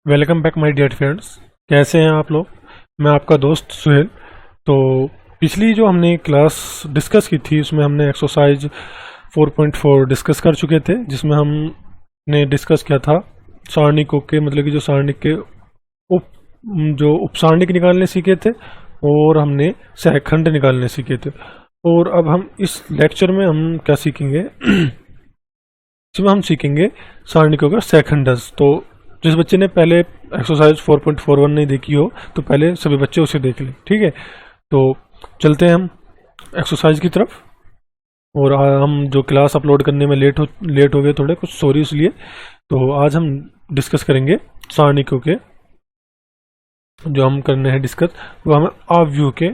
Welcome back my dear friends. कैसे हैं आप लोग। मैं आपका दोस्त सुहेल। तो पिछली जो हमने क्लास डिस्कस की थी उसमें हमने एक्सरसाइज 4.4 डिस्कस कर चुके थे, जिसमें हमने डिस्कस किया था सारणिकों के मतलब कि जो सारणिक के उप जो उपसारणिक निकालने सीखे थे और हमने सहखंड निकालने सीखे थे। और अब हम इस लेक्चर में हम क्या सीखेंगे इसमें हम सीखेंगे सारणिकों का सहखंडज। तो जिस बच्चे ने पहले एक्सरसाइज 4.41 नहीं देखी हो तो पहले सभी बच्चे उसे देख लें, ठीक है। तो चलते हैं हम एक्सरसाइज की तरफ। और हम जो क्लास अपलोड करने में लेट हो गए थोड़े, कुछ सॉरी इसलिए। तो आज हम डिस्कस करेंगे सारणिकों के, जो हम करने हैं डिस्कस वो हमें आव्यूह के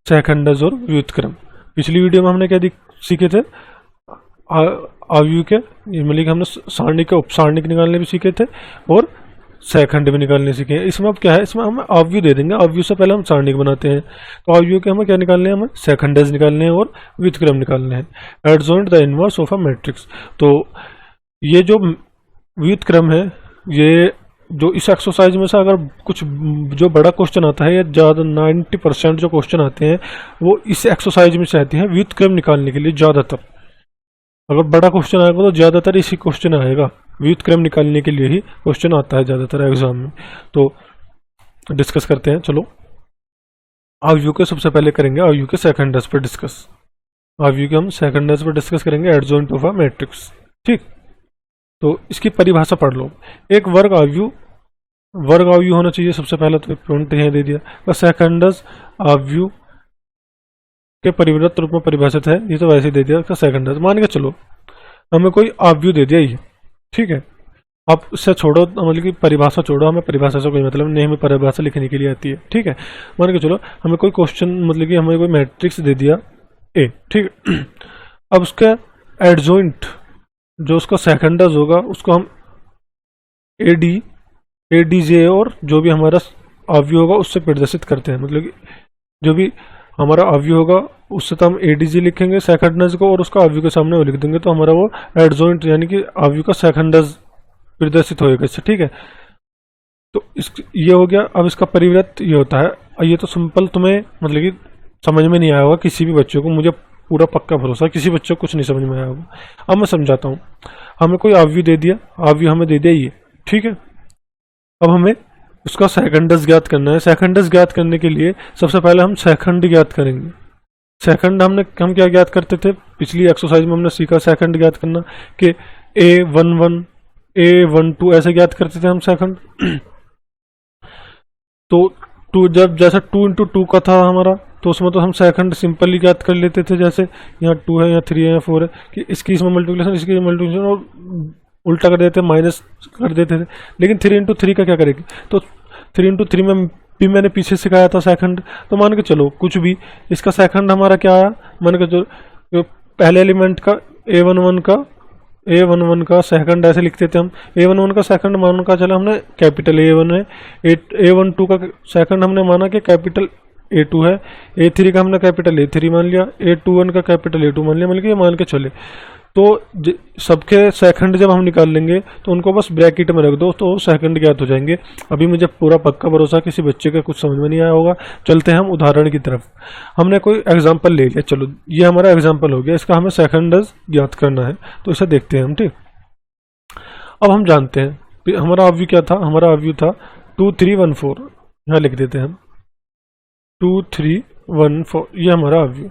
सहखंडज और व्युत्क्रम। पिछली वीडियो में हमने क्या सीखे थे, आव्यूह के मतलब कि हमने सारणिक के उपसारणिक निकालने भी सीखे थे और सहखंड भी निकालने सीखे हैं। इसमें अब क्या है, इसमें हम आव्यूह दे देंगे। आव्यूह से पहले हम सारणिक बनाते हैं। तो आव्यूह के हमें क्या निकालने हैं, हमें सहखंडज निकालने हैं और व्युत्क्रम निकालने हैं। Adjoint the inverse of a matrix. तो ये जो व्युत्क्रम है, ये जो इस एक्सरसाइज में से अगर कुछ जो बड़ा क्वेश्चन आता है या ज़्यादा 90% जो क्वेश्चन आते हैं वो इस एक्सरसाइज में से आते हैं व्युत्क्रम निकालने के लिए। ज़्यादातर अगर बड़ा क्वेश्चन आएगा तो ज़्यादातर इसी क्वेश्चन आएगा, व्युत्क्रम निकालने के लिए ही क्वेश्चन आता है ज़्यादातर एग्जाम में। तो डिस्कस करते हैं, चलो। आव्यूह के सबसे पहले करेंगे आव्यूह के सेकंडर्स पर डिस्कस। आव्यूह के हम सेकंडर्स पर डिस्कस करेंगे, एडजॉइंट ऑफ अ मैट्रिक्स, ठीक। तो इसकी परिभाषा पढ़ लो। एक वर्ग आव्यूह होना चाहिए सबसे पहले, तो पॉइंट यहाँ दे दिया। सेकंडर्स आव्यूह के परिवृत्त रूप में परिभाषित है, ये तो वैसे ही दे दिया उसका सेकंडर्स। मान के चलो हमें कोई आव्यूह दे दिया ये, ठीक है। अब इससे छोड़ो, मतलब कि परिभाषा छोड़ो, हमें परिभाषा से कोई मतलब नहीं, हमें परिभाषा लिखने के लिए आती है, ठीक है। मान के चलो हमें कोई क्वेश्चन मतलब कि हमें कोई मैट्रिक्स दे दिया ए, ठीक है। अब उसका एडजॉइंट जो उसका सेकंडर्स होगा उसको हम एडीजे और जो भी हमारा आव्यूह होगा उससे प्रदर्शित करते हैं। मतलब कि जो भी हमारा आव्यूह होगा उससे तो हम एडीजी लिखेंगे सेकंडर्स को, और उसका आव्यूह के सामने वो लिख देंगे, तो हमारा वो एडजॉइंट यानी कि आव्यूह का सेकंडर्स प्रदर्शित होएगा इससे, ठीक है। तो ये हो गया। अब इसका परिवृत्त ये होता है। ये तो सिंपल तुम्हें मतलब कि समझ में नहीं आया होगा किसी भी बच्चों को, मुझे पूरा पक्का भरोसा है किसी बच्चे को कुछ नहीं समझ में आया होगा। अब मैं समझाता हूँ। हमें कोई आव्यूह दे दिया, आव्यूह हमें दे दिया ये, ठीक है। अब हमें उसका सेकंडर्स ज्ञात करना है। सेकंडर्स ज्ञात करने के लिए सबसे पहले हम सहखंड ज्ञात करेंगे। सेकंड हम क्या ज्ञात करते थे, पिछली एक्सरसाइज में हमने सीखा सेकंड ज्ञात करना कि A11 A12 ऐसे ज्ञात करते थे हम सेकंड। तो टू जब जैसा 2 into 2 का था हमारा, तो उसमें तो हम सेकंड सिंपल ही ज्ञात कर लेते थे। जैसे यहाँ 2 है, यहाँ 3 है, यहाँ 4 है, कि इसकी इसमें मल्टीप्लिकेशन, इसकी मल्टीप्लिकेशन, और उल्टा कर देते, माइनस कर देते थे। लेकिन 3 into 3 का क्या करेंगे, तो 3 into 3 में भी मैंने पीछे सिखाया था सेकंड। तो मान के चलो कुछ भी इसका सेकंड हमारा क्या आया, मान के चलो पहले एलिमेंट का A11 का सेकंड ऐसे लिखते थे हम। A11 का सेकंड मान का चला हमने कैपिटल A1 है। A12 का सेकंड हमने माना कि कैपिटल A2 है। A3 का हमने कैपिटल A3 मान लिया। A21 का कैपिटल A2 मान लिया। मतलब कि ये मान के चले तो सबके सेकंड जब हम निकाल लेंगे तो उनको बस ब्रैकेट में रख दो तो सेकंड ज्ञात हो जाएंगे। अभी मुझे पूरा पक्का भरोसा किसी बच्चे का कुछ समझ में नहीं आया होगा। चलते हैं हम उदाहरण की तरफ। हमने कोई एग्जांपल ले लिया, चलो ये हमारा एग्जांपल हो गया, इसका हमें सेकंडर्स ज्ञात करना है, तो इसे देखते हैं हम, ठीक। अब हम जानते हैं हमारा आव्यूह क्या था, हमारा आव्यूह था 2 3 1 4। यहाँ लिख देते हैं हम 2 3 1 4, ये हमारा आव्यूह।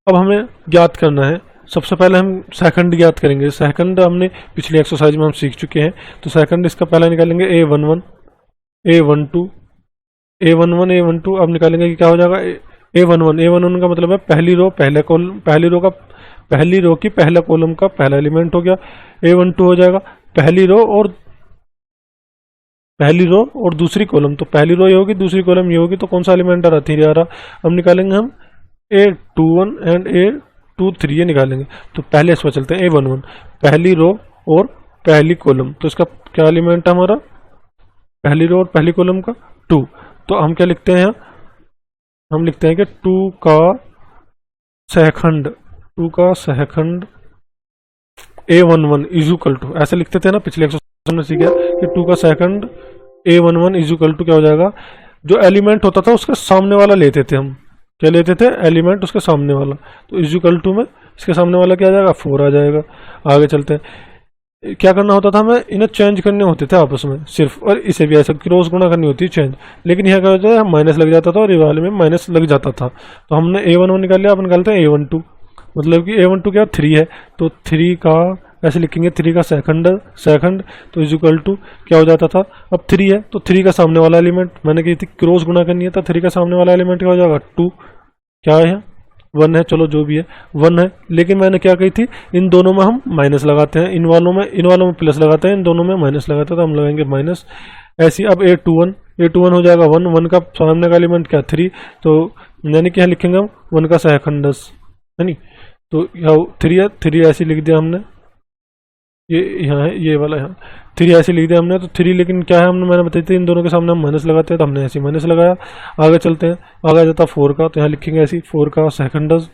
अब हमें ज्ञात करना है, सबसे पहले हम सेकंड ज्ञात करेंगे। सेकंड हमने पिछली एक्सरसाइज में हम सीख चुके हैं, तो सेकंड इसका पहला निकालेंगे A11 A12 A11 A12। अब निकालेंगे कि क्या हो जाएगा A11 का मतलब है पहली रो पहले कॉलम, पहली रो की पहला कॉलम का पहला एलिमेंट हो गया। A12 हो जाएगा पहली रो और दूसरी कॉलम, तो पहली रो ये होगी, दूसरी कॉलम ये होगी, तो कौन सा एलिमेंट आ रहा, 3 आ रहा। अब निकालेंगे हम A21 एंड A23 ये निकालेंगे। तो पहले इसमें चलते हैं A11 पहली रो और पहली कॉलम, तो इसका क्या एलिमेंट है हमारा, पहली रो और पहली कॉलम का 2। तो हम क्या लिखते हैं, हम लिखते हैं कि 2 का सहखंड A11 इज इक्वल टू, ऐसे लिखते थे ना पिछले एक्सरसाइज में सीखा कि 2 का सहखंड A11 इज इक्वल टू क्या हो जाएगा, जो एलिमेंट होता था उसके सामने वाला लेते थे हम, क्या लेते थे, एलिमेंट उसके सामने वाला, तो इज इक्वल टू में इसके सामने वाला क्या आ जाएगा, 4 आ जाएगा। आगे चलते हैं, क्या करना होता था, हमें इन्हें चेंज करने होते थे आपस में सिर्फ, और इसे भी ऐसा क्रॉस गुणा करनी होती है चेंज, लेकिन यहाँ क्या होता है, माइनस लग जाता था और ये वाले में माइनस लग जाता था। तो हमने A11 निकाल लिया, अब निकालते हैं A12, मतलब कि A12 क्या 3 है, तो 3 का ऐसे लिखेंगे, 3 का सेकंड तो इज इक्वल टू क्या हो जाता था, अब 3 है तो 3 का सामने वाला एलिमेंट, मैंने कही थी क्रॉस गुणा करनी है, तो 3 का सामने वाला एलिमेंट क्या हो जाएगा, 2, क्या है 1 है, चलो जो भी है 1 है, लेकिन मैंने क्या कही थी, इन दोनों में हम माइनस लगाते हैं, इन वालों में प्लस लगाते हैं, इन दोनों में माइनस लगाते हैं, तो हम लगाएंगे माइनस। ऐसी अब A21 हो जाएगा 1 का सामने का एलिमेंट क्या 3, तो यानी कि यहाँ लिखेंगे हम 1 का सेकंड है नी, तो यहाँ 3 है, 3 ऐसे लिख दिया हमने, ये यहाँ है, ये वाला यहाँ 3 ऐसे लिख दिया हमने, तो 3, लेकिन क्या है, मैंने बताई थी इन दोनों के सामने हम माइनस लगाते हैं, तो हमने ऐसे माइनस लगाया। आगे चलते हैं, आगे आ जाता 4 का, तो यहाँ लिखेंगे ऐसी 4 का सेकंडस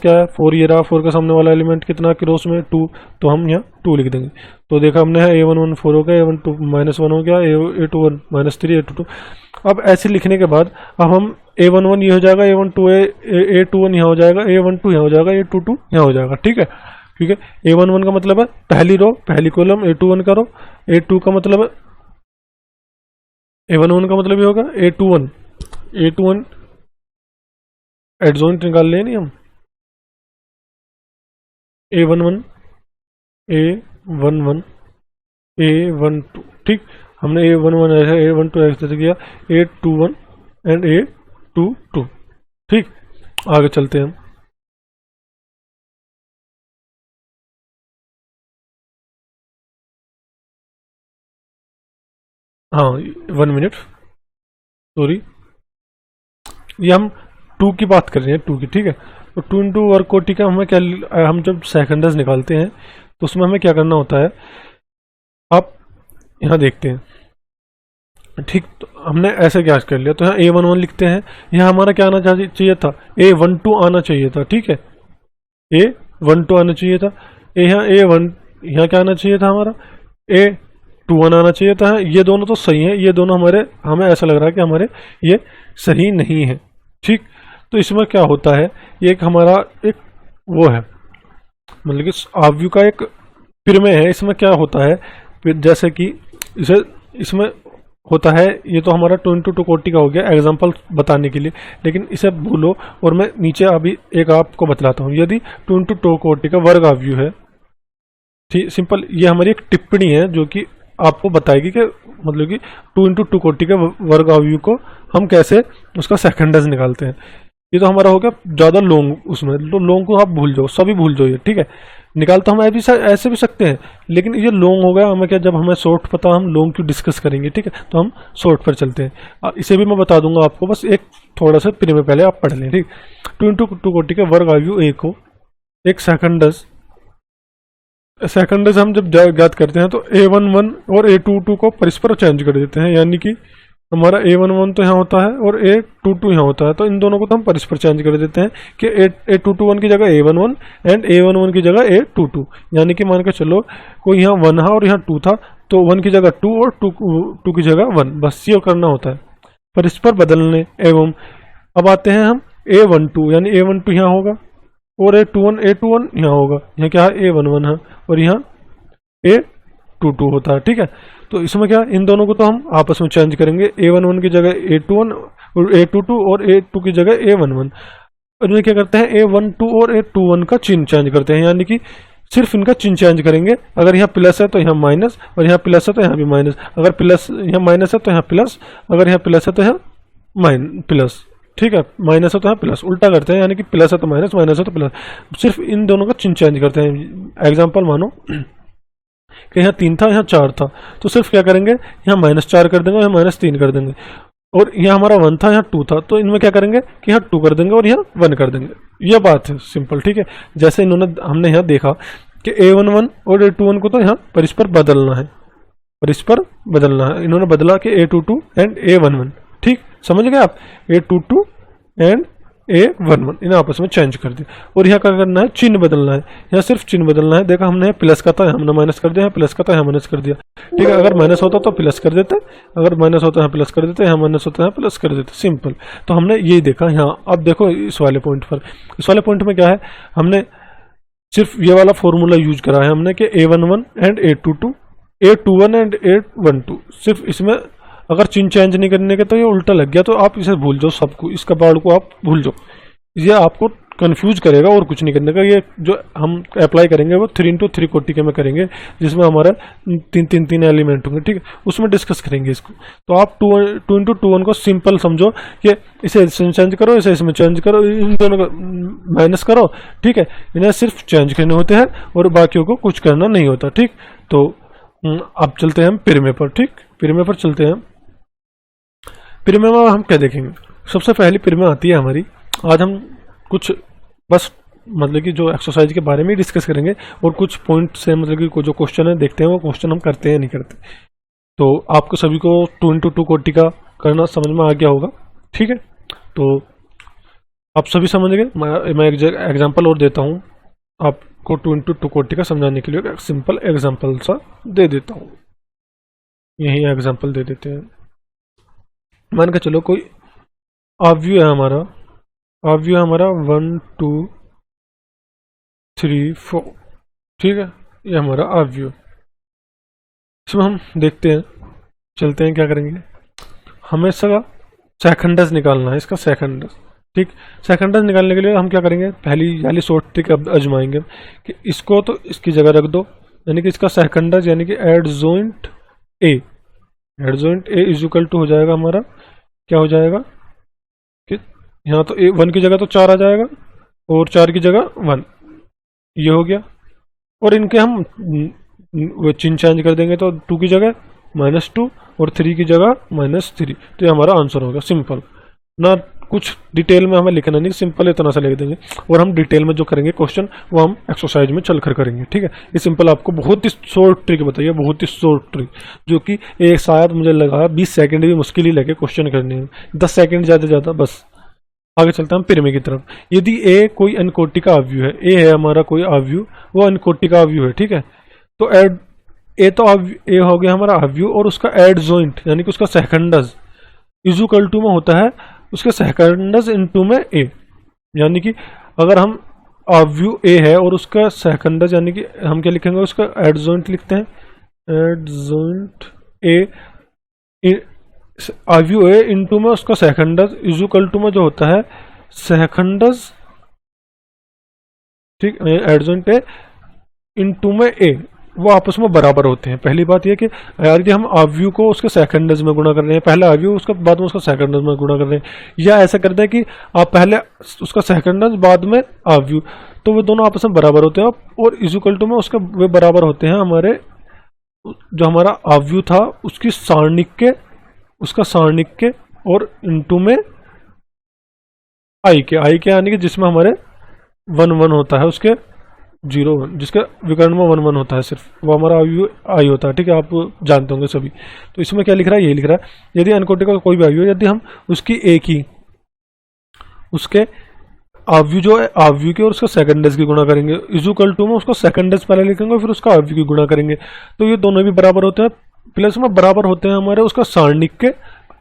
क्या है, 4 ये रहा, 4 का सामने वाला एलिमेंट कितना क्रॉस में 2, तो हम यहाँ 2 लिख देंगे। तो देखा हमने है A11 4 हो गया, A12 -1 हो गया, A21 -3, A22। अब ऐसे लिखने के बाद अब हम A11 ये हो जाएगा, A21 यहाँ हो जाएगा, A12 यहाँ हो जाएगा, A22 यहाँ हो जाएगा, ठीक है। ठीक है, A11 का मतलब है पहली रो पहली कॉलम, A21 का रो, A2 का मतलब है, A11 का मतलब ये होगा A21 एडजॉइंट निकाल लें नहीं हम, A11 A12, ठीक, हमने A11 ऐसा A12 ऐसे किया, A21 एंड A22, ठीक। आगे चलते हैं हम, हाँ 1 मिनट, सॉरी, ये हम 2 की बात कर रहे हैं, 2 की, ठीक है। तो 2 इंटू वर्ग कोटि का हमें क्या, हम जब सेकंडर्स निकालते हैं तो उसमें हमें क्या करना होता है, आप यहाँ देखते हैं, ठीक। तो हमने ऐसे क्या कर लिया, तो यहाँ A11 लिखते हैं, यहाँ हमारा क्या आना चाहिए था, A12 आना चाहिए था, ठीक है, A12 आना चाहिए था, यहाँ A1 यहाँ क्या आना चाहिए था हमारा, A21 आना चाहिए था। ये दोनों तो सही हैं, ये दोनों हमें ऐसा लग रहा है कि हमारे ये सही नहीं है, ठीक। तो इसमें क्या होता है, ये एक हमारा एक वो है, मतलब कि आव्यू का एक प्रमेय है। इसमें क्या होता है, फिर जैसे कि इसमें होता है, ये तो हमारा 2 इंटू 2 कोटि का हो गया एग्जांपल बताने के लिए, लेकिन इसे भूलो और मैं नीचे अभी एक आपको बतलाता हूँ। यदि 2 इंटू 2 कोटि का वर्ग आव्यू है, ठीक सिंपल, ये हमारी एक टिप्पणी है जो कि आपको बताएगी कि मतलब कि 2 इंटू 2 कोटि के वर्ग आव्यू को हम कैसे उसका सेकंडर्स निकालते हैं। ये तो हमारा हो गया ज़्यादा लॉन्ग, उसमें तो लॉन्ग को आप भूल जाओ, सभी भूल जाओ ये, ठीक है। निकाल तो हम ऐसे भी सकते हैं, लेकिन ये लॉन्ग हो गया, हमें क्या, जब हमें शॉर्ट पता हम लॉन्ग क्यों डिस्कस करेंगे, ठीक है। तो हम शॉर्ट पर चलते हैं, इसे भी मैं बता दूंगा आपको, बस एक थोड़ा सा प्रीमियर पहले आप पढ़ लें, ठीक। 2 इंटू 2 कोटि के वर्ग आयु ए को एक सेकंडस हम जब ज्ञात करते हैं तो A11 और A22 को परस्पर चेंज कर देते हैं, यानी कि हमारा A11 तो यहाँ होता है और A22 यहाँ होता है, तो इन दोनों को तो हम परस्पर चेंज कर देते हैं कि A221 की जगह A11 एंड A11 की जगह A22, यानी कि मान के चलो कोई यहाँ 1 है और यहाँ 2 था, तो 1 की जगह 2 और 2 की जगह 1, बस ये करना होता है, परस्पर बदलने। एवं अब आते हैं हम A12, यानी A12 यहाँ होगा और A21 यहाँ होगा, यहाँ क्या है A11 है और यहाँ A22 होता है, ठीक है। तो इसमें क्या, इन दोनों को तो हम आपस में चेंज करेंगे, A11 की जगह A21 और A22 और A2 की जगह A11, और इन्हें क्या करते हैं A12 और A21 का चिन्ह चेंज करते हैं, यानी कि सिर्फ इनका चिन्ह चेंज करेंगे। अगर यहाँ प्लस है तो यहाँ माइनस, और यहाँ प्लस है तो यहाँ भी माइनस, अगर प्लस यहाँ माइनस है तो यहाँ प्लस, अगर यहाँ प्लस है तो यहाँ प्लस, ठीक है, माइनस है तो यहाँ प्लस, उल्टा करते हैं, यानी कि प्लस है तो माइनस, माइनस है तो प्लस, सिर्फ इन दोनों का चिन्ह चेंज करते हैं। एग्जाम्पल मानो कि यहाँ 3 था यहाँ 4 था, तो सिर्फ क्या करेंगे, यहाँ -4 कर देंगे और यहाँ -3 कर देंगे, और यहाँ हमारा 1 था यहाँ 2 था, तो इनमें क्या करेंगे कि यहाँ 2 कर देंगे और यहाँ 1 कर देंगे। यह बात है सिंपल, ठीक है। जैसे हमने यहाँ देखा कि A11 और A21 को तो यहाँ परस्पर बदलना है, इन्होंने बदला कि A22 एंड A11, ठीक, समझ गए आप, A22 एंड A11 इन्हें आपस में चेंज कर दिया। और यहाँ क्या करना है, चिन्ह बदलना है, यहाँ सिर्फ चिन्ह बदलना है। देखा हमने प्लस का था हमने माइनस कर दिया, यहाँ प्लस का था यहाँ माइनस कर दिया, ठीक है। अगर माइनस होता तो प्लस कर देते, अगर माइनस होता है प्लस कर देते, यहाँ माइनस होता है प्लस कर देते, सिंपल। तो हमने यही देखा यहाँ। अब देखो इस वाले पॉइंट पर, इस वाले पॉइंट में क्या है, हमने सिर्फ ये वाला फॉर्मूला यूज करा है हमने कि A11 and A22, A21 and A12, सिर्फ इसमें अगर चिन्ह चेंज नहीं करने के तो ये उल्टा लग गया, तो आप इसे भूल जाओ, सबको इसका बाड़ को आप भूल जाओ, ये आपको कंफ्यूज करेगा और कुछ नहीं करने का। ये जो हम अप्लाई करेंगे वो 3x3 कोटि में करेंगे, जिसमें हमारा तीन एलिमेंट होंगे, ठीक है, उसमें डिस्कस करेंगे इसको। तो आप 2x2 को सिंपल समझो कि इसे इसमें चेंज करो, इसे इसमें चेंज करो, इन दोनों को माइनस करो, ठीक है। इन्हें सिर्फ चेंज करने होते हैं और बाकियों को कुछ करना नहीं होता, ठीक। तो अब चलते हैं हम पिरमे पर, ठीक, पिरमे पर चलते हैं। पिरमे में हम क्या देखेंगे, सबसे पहली पिरमे आती है हमारी। आज हम कुछ बस मतलब कि जो एक्सरसाइज के बारे में डिस्कस करेंगे और कुछ पॉइंट से मतलब कि जो क्वेश्चन है देखते हैं वो क्वेश्चन हम करते हैं नहीं करते। तो आपको सभी को 2x2 कोटि का करना समझ में आ गया होगा, ठीक है। तो आप सभी समझ गए। मैं एक एग्जांपल और देता हूँ आपको 2x2 कोटि का समझाने के लिए, एक सिंपल एग्जांपल सा दे देता हूँ। यही एग्जांपल दे देते हैं। मान के चलो कोई ऑब्व्यू है हमारा, ऑब्व्यू है हमारा 1 2 3 4, ठीक है, ये हमारा ऑब्व्यू। इसमें हम देखते हैं, चलते हैं क्या करेंगे, हमें इसका सेकंडस निकालना है, इसका सेकंडस, ठीक। सेकंडस निकालने के लिए हम क्या करेंगे, पहली शॉर्ट ट्रिक आजमाएंगे कि इसको तो इसकी जगह रख दो, यानी कि इसका सेकंडस यानी कि adjoint A, adjoint A is equal to हो जाएगा हमारा, क्या हो जाएगा कि यहाँ तो ए 1 की जगह तो 4 आ जाएगा और 4 की जगह 1, ये हो गया। और इनके हम वो चिन्ह चेंज कर देंगे, तो 2 की जगह -2 और 3 की जगह -3, तो ये हमारा आंसर होगा, सिंपल। ना कुछ डिटेल में हमें लिखना नहीं, सिंपल इतना सा लिख देंगे। और हम डिटेल में जो करेंगे क्वेश्चन वो हम एक्सरसाइज में चलकर करेंगे, ठीक है। ये सिंपल आपको बहुत ही शॉर्ट ट्रिक बताइए, बहुत ही शॉर्ट ट्रिक, जो कि एक शायद मुझे लगा 20 सेकंड भी मुश्किल ही लगे क्वेश्चन करने में, 10 सेकंड ज़्यादा से ज़्यादा बस। आगे चलते हैं हम पिरमे की तरफ। यदि ए कोई अनकोटि का ऑब्व्यू है, ए है हमारा कोई ऑब्व्यू, वो अनकोटि का ऑब्व्यू है, ठीक है। तो ए तो ए हो गया हमारा ऑब्व्यू, और उसका एडजॉइंट यानी कि उसका सेकंडस इज इक्वल टू में होता है उसके सेकंडस इनटू में ए, यानी कि अगर हम ऑब्व्यू ए है और उसका सेकंडस यानी कि हम क्या लिखेंगे, उसका एडजॉइंट लिखते हैं, एडजॉइंट ए, ऑब्व्यू ए इनटू में उसका सेकंडस इज इक्वल टू में जो होता है सेकंडस, ठीक, एडजॉइंट ए इनटू में ए, वो आपस में बराबर होते हैं। पहली बात यह कि यार कि हम ऑब्व्यू को उसके सेकंडस में गुणा कर रहे हैं, पहले ऑब्व्यू उसके बाद में उसका सेकंडस में गुणा कर रहे हैं, या ऐसा करते हैं कि आप पहले उसका सेकंडस बाद में ऑब्व्यू, तो वो दोनों आपस में बराबर होते हैं। और इज इक्वल टू में उसके वे बराबर होते हैं हमारे जो हमारा ऑब्व्यू था उसकी सारणिक के, उसका सारणिक के, और इनटू में आई के यानी कि जिसमें हमारे 1 1 होता है, उसके 0 1, जिसका विकर्ण में 1 1 होता है सिर्फ, वो हमारा ऑब्व्यू आई होता है, ठीक है, आप जानते होंगे सभी। तो इसमें क्या लिख रहा है, यही लिख रहा है, यदि अनकोटि का कोई भी ऑब्व्यू, यदि हम उसकी ए की उसके ऑब्व्यू जो है ऑब्व्यू की और उसका सेकंडस की गुणा करेंगे, इज इक्वल टू में उसका सेकंडस पहले लिखेंगे फिर उसका ऑब्व्यू की गुणा करेंगे, तो ये दोनों भी बराबर होते हैं। प्लस में बराबर होते हैं हमारे उसका सारणिक के,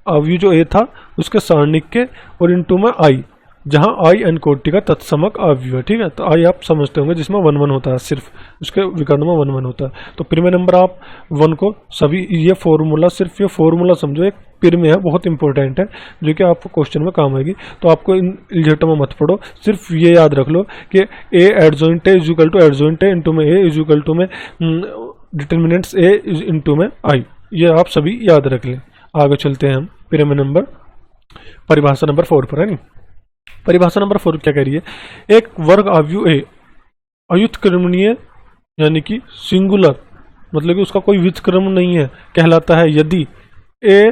ऑब्व्यू जो ए था उसके सारणिक के, और इनटू में आई, जहां आई अनकोटि का तत्समक ऑब्व्यू है, ठीक है। तो आई आप समझते होंगे जिसमें 1 1 होता है, सिर्फ उसके विकर्ण में 1 1 होता है। तो पिरमे नंबर आप 1 को सभी ये फॉर्मूला, सिर्फ ये फॉर्मूला समझो, एक पिरमे है, बहुत इंपॉर्टेंट है, जो कि आपको क्वेश्चन में काम आएगी। तो आपको इन इल्जेटों में मत पढ़ो, सिर्फ ये याद रख लो कि A adjoint A is equal to adjoint A into में ए इज इक्वल टू में डिटर्मिनेंट्स ए इनटू में आई, ये आप सभी याद रख लें। आगे चलते हैं हम पिरमे नंबर परिभाषा नंबर 4 पर, है नहीं। परिभाषा नंबर 4 क्या कह रही है, एक वर्ग ऑब्व्यू ए अयुत्क्रमणीय यानी कि सिंगुलर, मतलब कि उसका कोई व्युत्क्रम नहीं है, कहलाता है यदि ए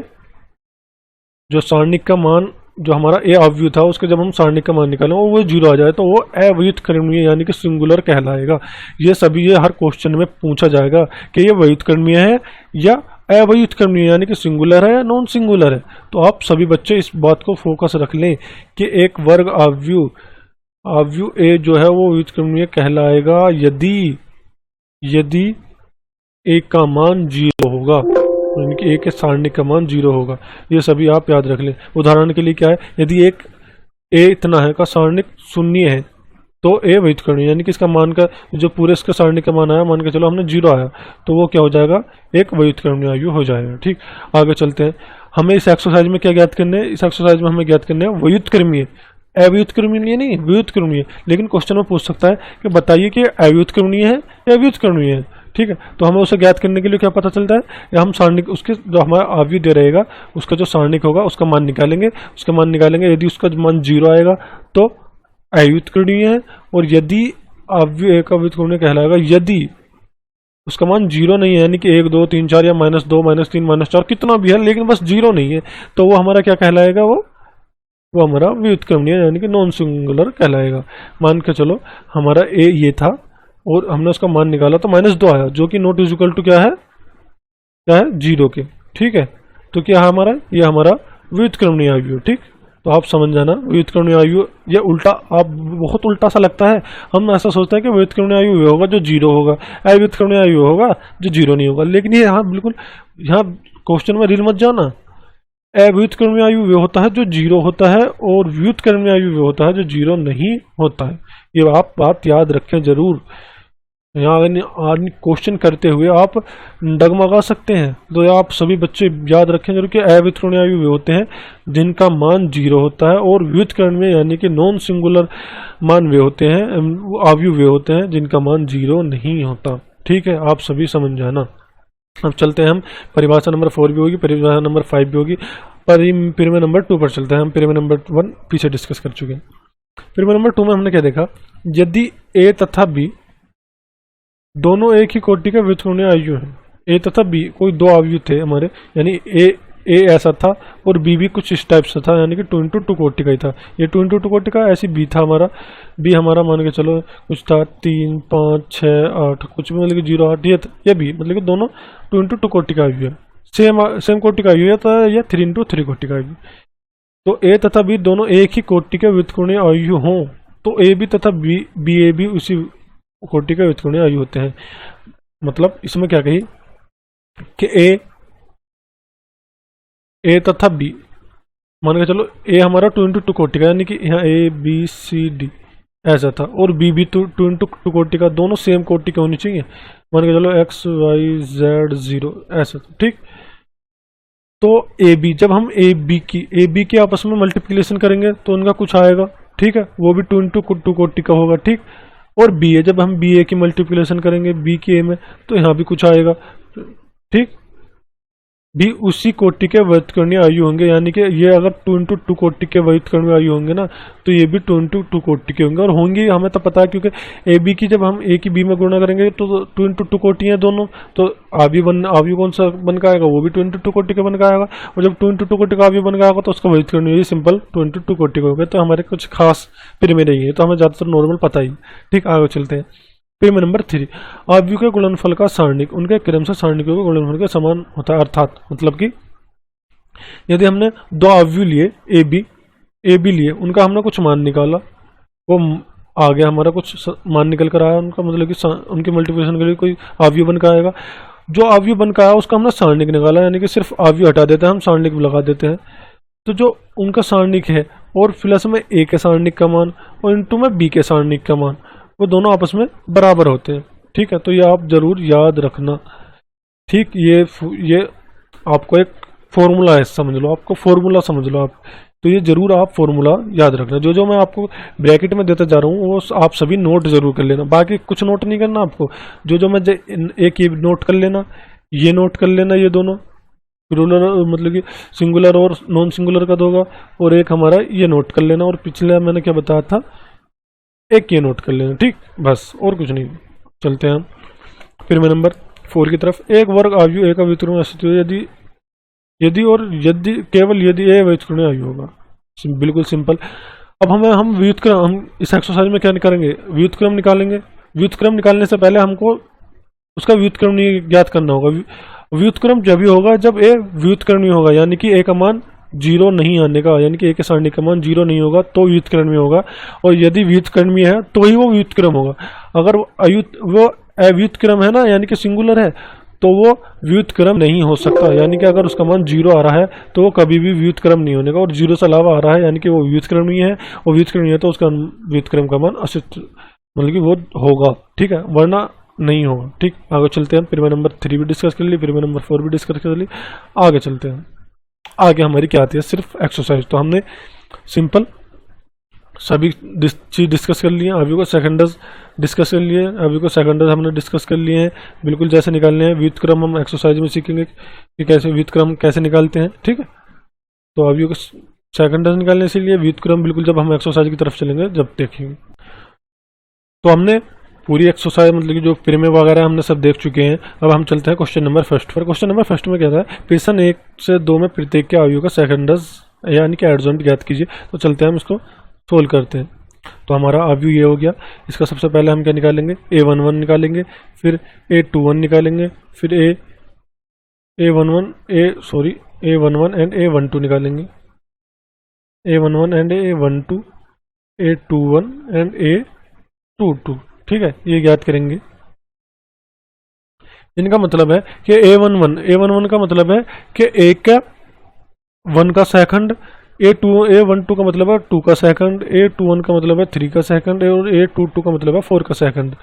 जो सारणिक का मान, जो हमारा ए ऑब्व्यू था उसके जब हम सारणिक का मान निकालें वो 0 आ जाए तो वो अव्युत्क्रमणीय यानी कि सिंगुलर कहलाएगा। ये सभी, ये हर क्वेश्चन में पूछा जाएगा कि ये व्युत्क्रमणीय है या अव्युत्क्रमणीय यानी कि सिंगुलर है या नॉन सिंगुलर है। तो आप सभी बच्चे इस बात को फोकस रख लें कि एक वर्ग आव्यूह ए जो है वो व्युत्क्रमणीय कहलाएगा यदि ए का मान 0 होगा, यानी कि ए के सारणिक का मान 0 होगा। ये सभी आप याद रख लें। उदाहरण के लिए क्या है, यदि एक ए इतना है का सारणिक 0 है तो ए व्युत्क्रमणीय, यानी कि इसका मान का जो पूरे इसके सारणी का मान आया, मान के चलो हमने 0 आया, तो वो क्या हो जाएगा, एक व्युत्क्रमणीय आयु हो जाएगा। ठीक, आगे चलते हैं। हमें इस एक्सरसाइज में क्या ज्ञात करने हैं, इस एक्सरसाइज में हमें ज्ञात करने हैं व्युत्क्रमणीय, अव्युत्क्रमणीय नहीं व्युत्क्रमणीय। लेकिन क्वेश्चन में पूछ सकता है कि बताइए कि अव्युत्क्रमणीय है या व्युत्क्रमणीय है। ठीक है, तो हमें उसे ज्ञात करने के लिए क्या पता चलता है, या हम सारणिक उसके जो हमारा आव्यूह दे रहेगा उसका जो सारणिक होगा उसका मान निकालेंगे, यदि उसका मान 0 आएगा तो अव्युत्क्रमणीय है, और यदि आव्यूह एक अव्युत्क्रमणीय कहलाएगा यदि उसका मान 0 नहीं है, यानी कि 1 2 3 4 या -2 -3 -4 कितना भी है लेकिन बस 0 नहीं है, तो वो हमारा क्या कहलाएगा, वो हमारा व्युत्क्रमणीय यानी कि नॉन सिंगुलर कहलाएगा। मान के चलो हमारा ए ये था और हमने उसका मान निकाला तो -2 आया, जो कि नॉट इज इक्वल टू क्या है 0 के। ठीक है, तो क्या है हमारा, ये हमारा व्युत्क्रमणीय आयु। ठीक, तो आप समझ जाना व्युत्क्रमणीय आयु, ये उल्टा आप बहुत उल्टा सा लगता है, हम ऐसा सोचते हैं कि व्युत्क्रमणीय आयु वो होगा जो 0 होगा, अव्युत्क्रमणीय आयु होगा जो 0 नहीं होगा। लेकिन ये यहाँ बिल्कुल, यहाँ क्वेश्चन में रील मत जाना। अव्युत्क्रमणीय आयु वे होता है जो 0 होता है, और व्युत्क्रमणीय आयु वे होता है जो 0 नहीं होता है। ये आप बात याद रखें जरूर। यहाँ क्वेश्चन करते हुए आप डगमगा सकते हैं, तो आप सभी बच्चे याद रखें जरूर कि अव्युत्क्रमणीय आयु वे होते हैं जिनका मान 0 होता है, और व्युत्क्रमणीय यानी कि नॉन सिंगुलर मान वे होते हैं, आयु वे होते हैं जिनका मान 0 नहीं होता। ठीक है, आप सभी समझ जाना। अब चलते हैं हम, परिभाषा नंबर 4 भी होगी, परिभाषा नंबर 5 भी होगी, परिमेय नंबर 2 पर चलते हैं। हम परिमेय नंबर 1 पीछे डिस्कस कर चुके हैं। परिमेय नंबर 2 में हमने क्या देखा, यदि ए तथा बी दोनों एक ही कोटि के व्युत्क्रमणीय आयु हैं, ए तथा बी कोई दो आयु थे हमारे, यानी ए ऐसा था और बी भी कुछ इस टाइप से था, यानी कि 2 × 2 कोटि का ही था, ये 2 × 2 कोटि का, ऐसी बी था हमारा, बी हमारा मान के चलो कुछ था 3 5 6 8 कुछ भी, मतलब कि 0 8 ये बी, मतलब कि दोनों 2 × 2 कोटि का आयु है, सेम कोटि का आयु है, या 3 × 3 कोटि का आयु। तो ए तथा बी दोनों एक ही कोटि के व्युत्क्रमणीय आयु हों तो ए बी तथा बी ए भी उसी कोटि के व्युत्क्रमणीय आयु होते हैं। मतलब इसमें क्या कही कि ए तथा बी, मान के चलो ए हमारा 2 × 2 कोटि का, यानी कि यहाँ ए बी सी डी ऐसा था, और बी भी 2 × 2 कोटि का, दोनों सेम कोटि के होनी चाहिए, मान के चलो एक्स वाई जेड 0 ऐसा था। ठीक, तो ए बी, जब हम ए बी की आपस में मल्टीप्लिकेशन करेंगे तो उनका कुछ आएगा। ठीक है, वो भी 2 × 2 कोटि का होगा। ठीक, और बी ए, जब हम बी ए की मल्टीप्लिकेशन करेंगे बी की ए में तो यहाँ भी कुछ आएगा। ठीक, भी उसी कोटि के व्युत्क्रमणीय आयु होंगे, यानी कि ये अगर 2 × 2 कोटि के व्युत्क्रमणीय आयु होंगे ना, तो ये भी 2 × 2 कोटि के होंगे, और होंगे हमें तो पता है क्योंकि ए बी की जब हम ए की बी में गुणा करेंगे तो 2 × 2 कोटि हैं दोनों, तो आयु कौन सा बन का आएगा, वो भी 2 × 2 कोटि का बन का आएगा, और जब 2 × 2 कोटि का आयु बन का आएगा तो उसका व्युत्क्रमणीय सिंपल 2 × 2 कोटि का होगा। तो हमारे कुछ खास परिमेय नहीं है, तो हमें ज़्यादातर नॉर्मल पता ही। ठीक, आगे चलते हैं। परिमेय नंबर 3, आयु के गुणनफल का सारणिक उनके क्रम से सारणिकों के गुणनफल के समान होता है। अर्थात मतलब कि यदि हमने दो आयु लिए ए बी लिए, उनका हमने कुछ मान निकाला, वो आ गया हमारा कुछ मान निकल कर आया उनका, मतलब कि उनकी मल्टीप्लिकेशन के लिए कोई आयु बन का आएगा, जो आयु बन का आया उसका हमने सारणिक निकाला, यानी कि सिर्फ आयु हटा देते हैं, हम सारणिक लगा देते हैं। तो जो उनका सारणिक है और प्लस में ए के सारणिक का मान और इंटू में बी के सारणिक का मान, वो दोनों आपस में बराबर होते हैं। ठीक है, तो ये आप जरूर याद रखना। ठीक, ये आपको एक फॉर्मूला है, समझ लो, आपको फॉर्मूला समझ लो आप, तो ये जरूर आप फॉर्मूला याद रखना। जो मैं आपको ब्रैकेट में देते जा रहा हूँ वो आप सभी नोट जरूर कर लेना, बाकी कुछ नोट नहीं करना आपको। जो मैं एक ये नोट कर लेना, ये नोट कर लेना, ये दोनों प्लूरल मतलब कि सिंगुलर और नॉन सिंगुलर का होगा, और एक हमारा ये नोट कर लेना, और पिछले मैंने क्या बताया था, एक ये नोट कर लेना। ठीक, बस और कुछ नहीं। चलते हैं हम परिमेय नंबर 4 की तरफ। एक वर्ग आयु एक व्युत्क्रमणीय यदि केवल यदि ए व्युत्क्रमणीय आयु होगा, बिल्कुल सिंपल। अब हम व्युत्क्रम, हम इस एक्सरसाइज में क्या करेंगे, व्युत्क्रम निकालेंगे। व्युत्क्रम निकालने से पहले हमको उसका व्युत्क्रमणीय ज्ञात करना होगा। व्युत्क्रम जब भी होगा जब ए व्युत्क्रमी होगा, यानी कि ए का मान जीरो नहीं आने का, यानी कि ए के सारणी का मान जीरो नहीं होगा तो व्युत्क्रमी होगा, और यदि व्युत्क्रमी है तो ही वो व्युत्क्रम होगा। अगर वो अव्युत्क्रम है ना, यानी कि सिंगुलर है, तो वो व्युत्क्रम नहीं हो सकता। यानी कि अगर उसका मान जीरो आ रहा है तो वो कभी भी व्युत्क्रम नहीं होने का, और जीरो से अलावा आ रहा है यानी कि वो व्युत्क्रमी है, और व्युत्क्रमी है तो उसका व्युत्क्रम का मान अस्तित्व मतलब कि वो होगा, ठीक है, वरना नहीं होगा। ठीक, आगे चलते हैं। प्रमेय नंबर 3 भी डिस्कस कर ली, प्रमेय नंबर 4 भी डिस्कस कर ली। आगे चलते हैं। आगे हमारी क्या आती है, सिर्फ एक्सरसाइज। तो हमने सिंपल सभी चीज डिस्कस कर लिए, अभी को सेकंडर्स डिस्कस कर लिए, अभी को सेकंडर्स हमने डिस्कस कर लिए हैं, बिल्कुल जैसे निकालने हैं। व्युत्क्रम हम एक्सरसाइज में सीखेंगे कि कैसे व्युत्क्रम कैसे निकालते हैं, ठीक है। तो अभी को सेकंडर्स निकालने के लिए व्युत्क्रम बिल्कुल जब हम एक्सरसाइज की तरफ चलेंगे जब देखेंगे। तो हमने पूरी एक्सरसाइज मतलब कि जो प्रमेय वगैरह हमने सब देख चुके हैं। अब हम चलते हैं क्वेश्चन नंबर फर्स्ट पर। क्वेश्चन नंबर फर्स्ट में क्या था, प्रश्न 1 से 2 में प्रत्येक के अवयव का सेकंडर्स यानी कि एडजॉइंट ज्ञात कीजिए। तो चलते हैं हम इसको सोल्व करते हैं। तो हमारा अवयव ये हो गया। इसका सबसे पहले हम क्या निकालेंगे, a11 निकालेंगे, फिर a21 निकालेंगे, फिर a11 एंड a12 निकालेंगे, a11 and a12, a21 and a22, ठीक है, ये ज्ञात करेंगे। इनका मतलब है कि a11 का मतलब है कि a का 1 का सेकंड, a12 का मतलब है 2 का सेकंड, a21 का मतलब है 3 का सेकंड, और a22 का मतलब है 4 का सेकंड।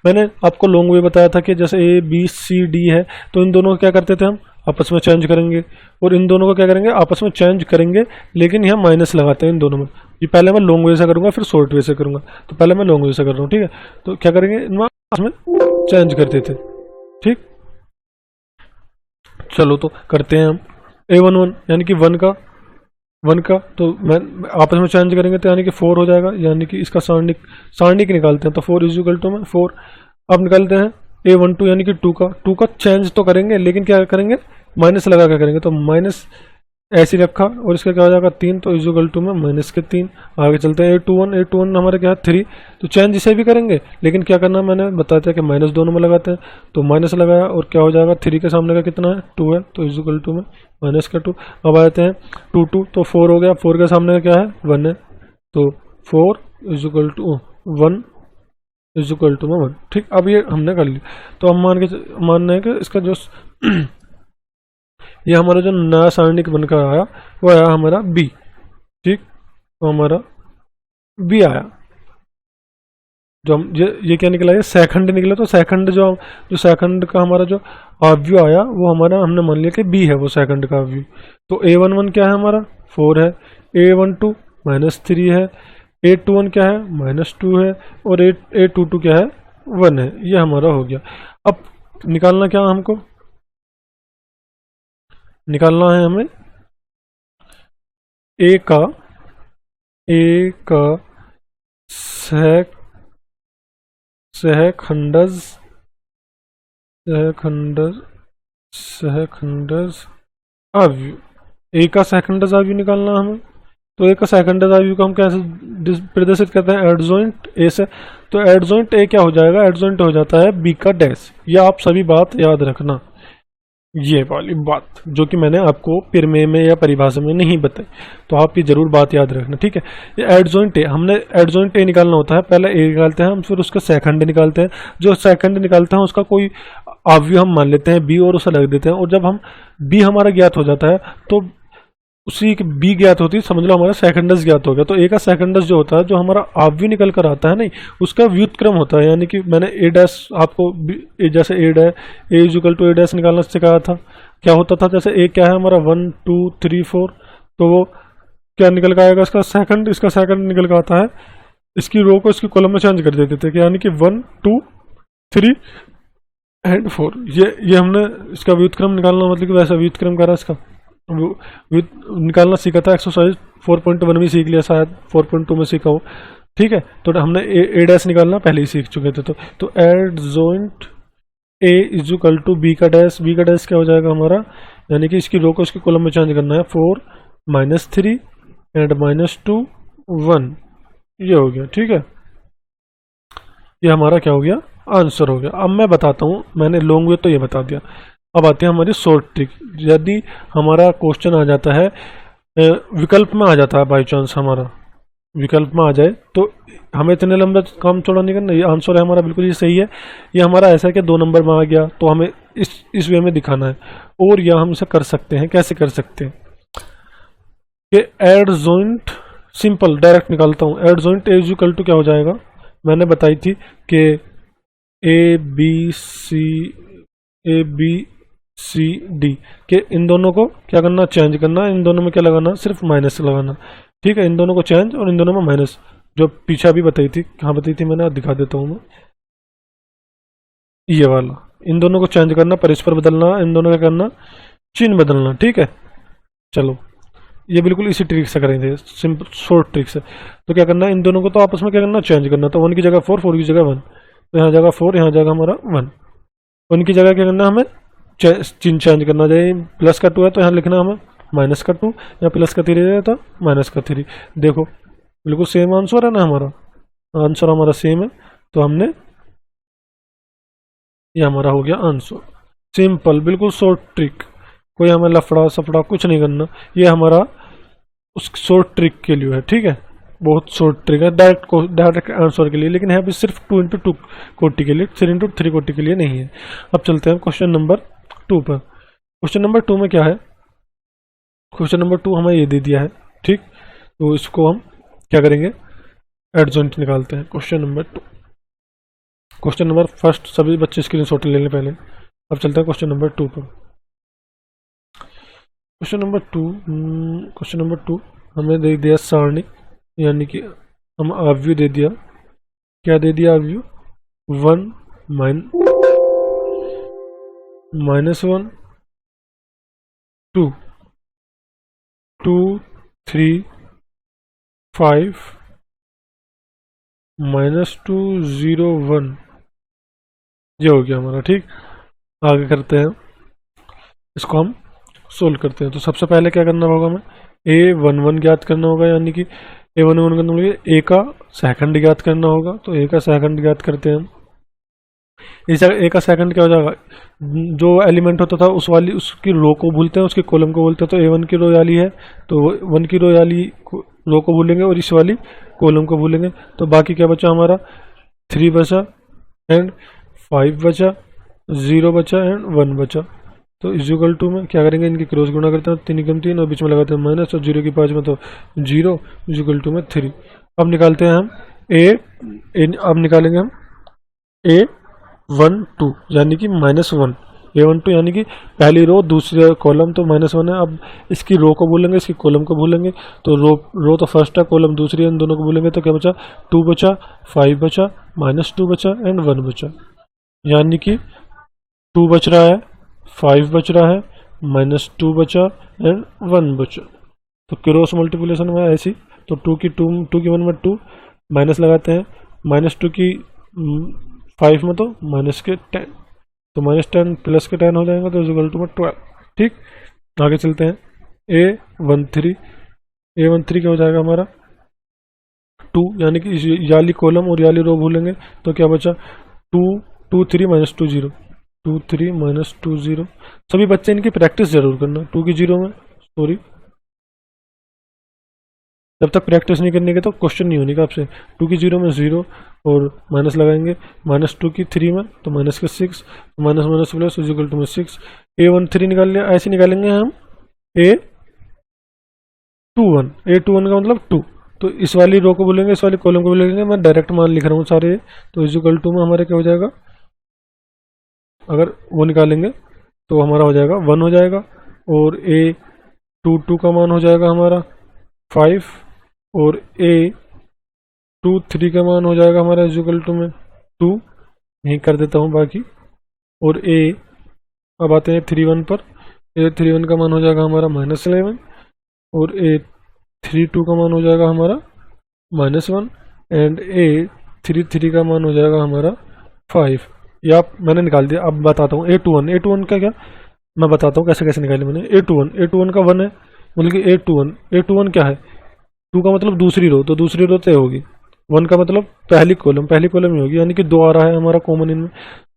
मैंने आपको लॉन्ग वे बताया था कि जैसे a b c d है तो इन दोनों को क्या करते थे हम आपस में चेंज करेंगे, और इन दोनों को क्या करेंगे आपस में चेंज करेंगे, लेकिन यहाँ माइनस लगाते हैं इन दोनों में। ये पहले मैं लॉन्ग वे से करूंगा फिर शॉर्ट वे से करूंगा, तो पहले मैं लॉन्ग वे से कर रहा हूँ, ठीक है। तो क्या करेंगे, इनमें आपस में चेंज करते थे, ठीक। चलो तो करते हैं हम a11 यानी कि 1 का तो मैं आपस में चेंज करेंगे तो यानी कि 4 हो जाएगा, यानी कि इसका सारणिक निकालते हैं तो 4 इज इक्वल टू में 4। अब निकालते हैं a12 यानी कि 2 का चेंज तो करेंगे, लेकिन क्या करेंगे माइनस लगा कर करेंगे, तो माइनस ऐसे रखा और इसका क्या हो जाएगा 3, तो इज इक्वल टू में -3। आगे चलते हैं a21 हमारे क्या है 3, तो चेंज इसे भी करेंगे, लेकिन क्या करना मैंने बताया था कि माइनस दोनों में लगाते हैं, तो माइनस लगाया और क्या हो जाएगा 3 के सामने का कितना है 2 है, तो इज इक्वल टू में -2। अब आते हैं 2 तो 4 हो गया, 4 के सामने का क्या है 1 है, तो 4 is equal to 1 is equal to में 1, ठीक। अब ये हमने कर लिया, तो हम मान रहे हैं कि इसका जो ये हमारा जो नया सारणिक बनकर आया वो आया हमारा बी, ठीक। तो हमारा बी आया, जो हम ये क्या निकला, ये सेकंड निकला। तो सेकंड जो सेकंड का हमारा जो अवयव आया वो हमारा हमने मान लिया कि बी है वो सेकंड का अवयव। तो a11 क्या है हमारा 4 है, a12 -3 है, a21 क्या है -2 है, और a22 क्या है 1 है। ये हमारा हो गया। अब निकालना क्या हमको, निकालना है हमें ए का सहखंडज अवयव, ए का सहखंडज अवयव निकालना हमें। तो ए का सहखंडज अवयव को हम कैसे प्रदर्शित करते हैं, एडजॉइंट ए से। तो एडजॉइंट ए क्या हो जाएगा, एडजॉइंट हो जाता है बी का डैश। ये आप सभी बात याद रखना, ये वाली बात जो कि मैंने आपको प्रमेय में या परिभाषा में नहीं बताई, तो आप ये जरूर बात याद रखना, ठीक है। ये एडजॉइंट ए, हमने एडजॉइंट ए निकालना होता है, पहले ए निकालते हैं हम, फिर उसका सेकंड निकालते हैं। जो सेकंड निकालते हैं उसका कोई अवयव हम मान लेते हैं बी और उसे लग देते हैं, और जब हम बी हमारा ज्ञात हो जाता है तो उसी की बी ज्ञात होती है, समझ लो हमारा सेकंडस ज्ञात हो गया। तो ए का सेकंडस जो होता है, जो हमारा अवयव निकल कर आता है नहीं, उसका व्युत्क्रम होता है। यानी कि मैंने ए डैश आपको जैसे A is equal to A dash निकालना सिखाया था। क्या होता था, जैसे ए क्या है हमारा 1 2 3 4, तो वो क्या निकल कर आएगा, इसका सेकंड निकल कर आता है। इसकी रो को इसकी कॉलम में चेंज कर देते थे, यानी कि 1 2 3 एंड 4। ये हमने इसका व्युत्क्रम निकालना मतलब कि वैसा व्युत्क्रम करा, इसका निकालना सीखा था। एक्सरसाइज 4.1 में सीख लिया, शायद 4.2 में सीखा हो, ठीक है। तो हमने ए डैश निकालना पहले ही सीख चुके थे। तो adjoint A is equal to B का डैश क्या हो जाएगा हमारा, यानी कि इसकी रो को इसकी कॉलम में चेंज करना है, 4 -3 एंड -2 1, ये हो गया, ठीक है। ये हमारा क्या हो गया, आंसर हो गया। अब मैं बताता हूँ, मैंने लॉन्ग वे तो ये बता दिया, अब आती है हमारी शॉर्ट ट्रिक। यदि हमारा क्वेश्चन आ जाता है विकल्प में आ जाता है, बाई चांस हमारा विकल्प में आ जाए, तो हमें इतने लंबे काम चौड़ा नहीं करना। ये आंसर है हमारा, बिल्कुल ये सही है। ये हमारा ऐसा है कि 2 नंबर में आ गया, तो हमें इस वे में दिखाना है। और यह हम इसे कर सकते हैं, कैसे कर सकते हैं कि एड जॉइंट, सिंपल डायरेक्ट निकालता हूँ। Adjoint is equal to क्या हो जाएगा, मैंने बताई थी कि ए बी सी डी के इन दोनों को क्या करना, चेंज करना। इन दोनों में क्या लगाना, सिर्फ माइनस लगाना। ठीक है, इन दोनों को चेंज और इन दोनों में माइनस, जो पीछे भी बताई थी। कहाँ बताई थी मैंने, दिखा देता हूँ मैं, ये वाला। इन दोनों को चेंज करना, परस्पर बदलना, इन दोनों का करना चिन्ह बदलना। ठीक है, चलो ये बिल्कुल इसी ट्रिक से करेंगे, सिंपल शॉर्ट ट्रिक से। तो क्या करना है, इन दोनों को तो आपस में क्या करना, चेंज करना। तो 1 की जगह 4, 4 की जगह 1, तो यहाँ जगह 4, यहाँ जगह हमारा 1। 1 की जगह क्या करना, हमें चिन्ह चेंज करना चाहिए। प्लस का 2 है तो यहाँ लिखना हमें माइनस का 2, या प्लस का 3 है तो माइनस का 3। देखो बिल्कुल सेम आंसर है ना, हमारा आंसर हमारा सेम है। तो हमने, ये हमारा हो गया आंसर। सिंपल, बिल्कुल शॉर्ट ट्रिक, कोई हमें लफड़ा सफड़ा कुछ नहीं करना। ये हमारा उस शॉर्ट ट्रिक के लिए है। ठीक है, बहुत शॉर्ट ट्रिक है डायरेक्ट आंसर के लिए, लेकिन यहाँ पे सिर्फ 2 इंटू 2 कोटि के लिए, 3 इंटू 3 कोटि के लिए नहीं है। अब चलते हैं क्वेश्चन नंबर 2 पर। क्वेश्चन नंबर 2 में क्या है, क्वेश्चन नंबर 2 हमें ये दे दिया है। ठीक, तो इसको हम क्या करेंगे, एडजॉइंट निकालते हैं। Question number 2, question number first सभी बच्चे स्क्रीनशॉट ले लें पहले। अब चलते हैं क्वेश्चन नंबर 2 पर। क्वेश्चन नंबर 2 हमें दे दिया सारणी, यानी कि हम अवयव दे दिया। क्या दे दिया, अवयव 1 माइनस 1 2 2 3 5 -2 0 1, ये हो गया हमारा। ठीक, आगे करते हैं, इसको हम सोल्व करते हैं। तो सबसे पहले क्या करना होगा, हमें A11 ज्ञात करना होगा, यानी कि A11 करना होगा, A का सेकंड ज्ञात करना होगा। तो A का सेकंड ज्ञात करते हैं हम। इस A का सेकंड क्या हो जाएगा, जो एलिमेंट होता था उसकी रो को भूलते हैं, उसके कॉलम को भूलते हैं। तो A1 की रो वाली है, तो 1 की रो वाली रो को भूलेंगे और इस वाली कॉलम को भूलेंगे। तो बाकी क्या बचा हमारा, 3 बचा एंड 5 बचा, 0 बचा एंड 1 बचा। तो इक्वल टू में क्या करेंगे, इनकी क्रॉस गुणा करते हैं, 3 कम 3 और बीच में लगाते हैं माइनस, और 0 की 5 में तो 0 इक्वल टू में 3। अब निकालते हैं हम अब निकालेंगे हम A12 यानी कि -1। A12 यानी कि पहली रो दूसरी कॉलम, तो -1 है। अब इसकी रो को भूलेंगे, इसकी कॉलम को भूलेंगे। तो रो तो फर्स्ट है, कॉलम दूसरी है, इन दोनों को भूलेंगे। तो क्या बचा, 2 बचा, 5 बचा, -2 बचा एंड 1 बचा, यानी कि 2 बच रहा है, 5 बच रहा है, -2 बचा एंड 1 बचा। तो क्रॉस मल्टीप्लिकेशन में ऐसी, तो 2 की 1 में 2 माइनस लगाते हैं, -2 की 5 में तो माइनस के 10, तो -10 प्लस के 10 हो जाएगा, तो इक्वल टू में 12। ठीक, आगे चलते हैं। A13 क्या हो जाएगा हमारा, 2, यानी कि याली कॉलम और याली रो भूलेंगे। तो क्या बचा, 2 2 3 -2 0, 2 3 -2 0। सभी बच्चे इनकी प्रैक्टिस जरूर करना। 2 की 0 में, सॉरी, जब तक प्रैक्टिस नहीं करने के तो क्वेश्चन नहीं होने का आपसे। 2 की 0 में 0 और माइनस लगाएंगे, -2 की 3 में तो माइनस के 6, minus minus plus equal to में 6। A13 निकाल लिया, ऐसे निकालेंगे हम A21 का मतलब 2। तो इस वाली रो को बोलेंगे, इस वाली कॉलम को बोलेंगे। मैं डायरेक्ट मान लिख रहा हूँ सारे। तो इक्वल टू में हमारे क्या हो जाएगा, अगर वो निकालेंगे तो हमारा हो जाएगा 1 हो जाएगा, और A22 का मान हो जाएगा हमारा 5, और A23 का मान हो जाएगा हमारा इक्वल टू में 2, यहीं कर देता हूँ बाकी। और अब आते हैं 31 पर। A31 का मान हो जाएगा हमारा -11, और A32 का मान हो जाएगा हमारा -1, एंड A33 का मान हो जाएगा हमारा 5। या मैंने निकाल दिया। अब बताता हूँ A21 का क्या, मैं बताता हूँ कैसे कैसे निकाले मैंने। A21 का 1 है, मतलब कि A21 क्या है, 2 का मतलब दूसरी रो, तो दूसरी रो तय होगी। 1 का मतलब पहली कॉलम ही होगी, यानी कि 2 आ रहा है हमारा कॉमन इनमें।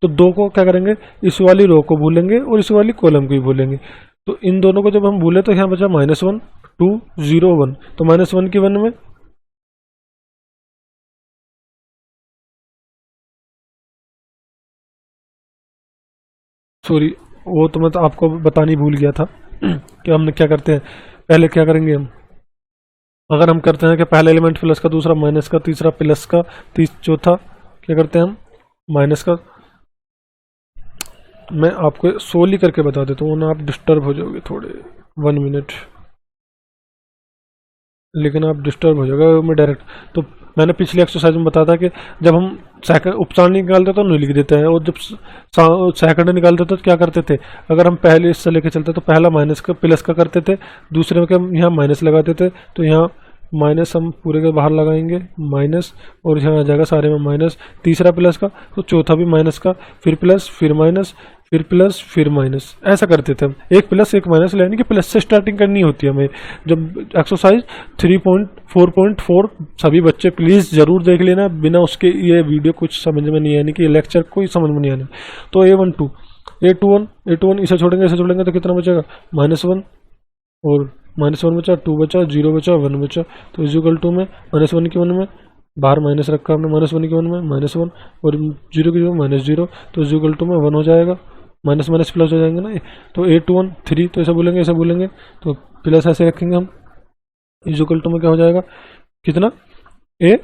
तो 2 को क्या करेंगे, इस वाली रो को भूलेंगे और इस वाली कॉलम को भी भूलेंगे। तो इन दोनों को जब हम भूले तो यहाँ बचा -1 2 0 1। तो -1 की 1 में, सॉरी वो तो मैं तो आपको बतानी भूल गया था कि हमने क्या करते हैं। पहले क्या करेंगे हम, अगर हम करते हैं कि पहला एलिमेंट प्लस का, दूसरा माइनस का, तीसरा प्लस का, चौथा क्या करते हैं हम माइनस का। मैं आपको सोली करके बता देता हूँ ना, आप डिस्टर्ब हो जाओगे थोड़े, 1 मिनट, लेकिन आप डिस्टर्ब हो जाएगा मैं डायरेक्ट। तो मैंने पिछली एक्सरसाइज में बताया था कि जब हम सेकंड उपचार निकालते तो नहीं लिख देते हैं, और जब सेकंड निकालते तो क्या करते थे, अगर हम पहले इससे लेके चलते तो पहला माइनस का प्लस का करते थे, दूसरे में हम यहाँ माइनस लगाते थे। तो यहाँ माइनस हम पूरे के बाहर लगाएंगे माइनस, और यहाँ आ जाएगा सारे में माइनस। तीसरा प्लस का तो चौथा भी माइनस का, फिर प्लस फिर माइनस फिर प्लस फिर माइनस, ऐसा करते थे हम। एक प्लस एक माइनस, यानी कि प्लस से स्टार्टिंग करनी होती है हमें। जब एक्सरसाइज 3.4.4 सभी बच्चे प्लीज़ ज़रूर देख लेना, बिना उसके ये वीडियो कुछ समझ में नहीं, यानी कि ये लेक्चर कोई समझ में नहीं आने। तो A12 इसे छोड़ेंगे तो कितना बचेगा -1, और -1 बचा, 2 बचा, 0 बचा, 1 बचा। तो इक्वल टू में -1 की 1 में बाहर माइनस रखा हमने, -1 की 1 में -1 और 0 की 0 तो इक्वल टू में 1 हो जाएगा। माइनस माइनस प्लस हो जाएंगे ना ये। तो 8 1 3, तो ऐसा बोलेंगे तो प्लस ऐसे रखेंगे हम। इक्वल टू में क्या हो जाएगा, कितना A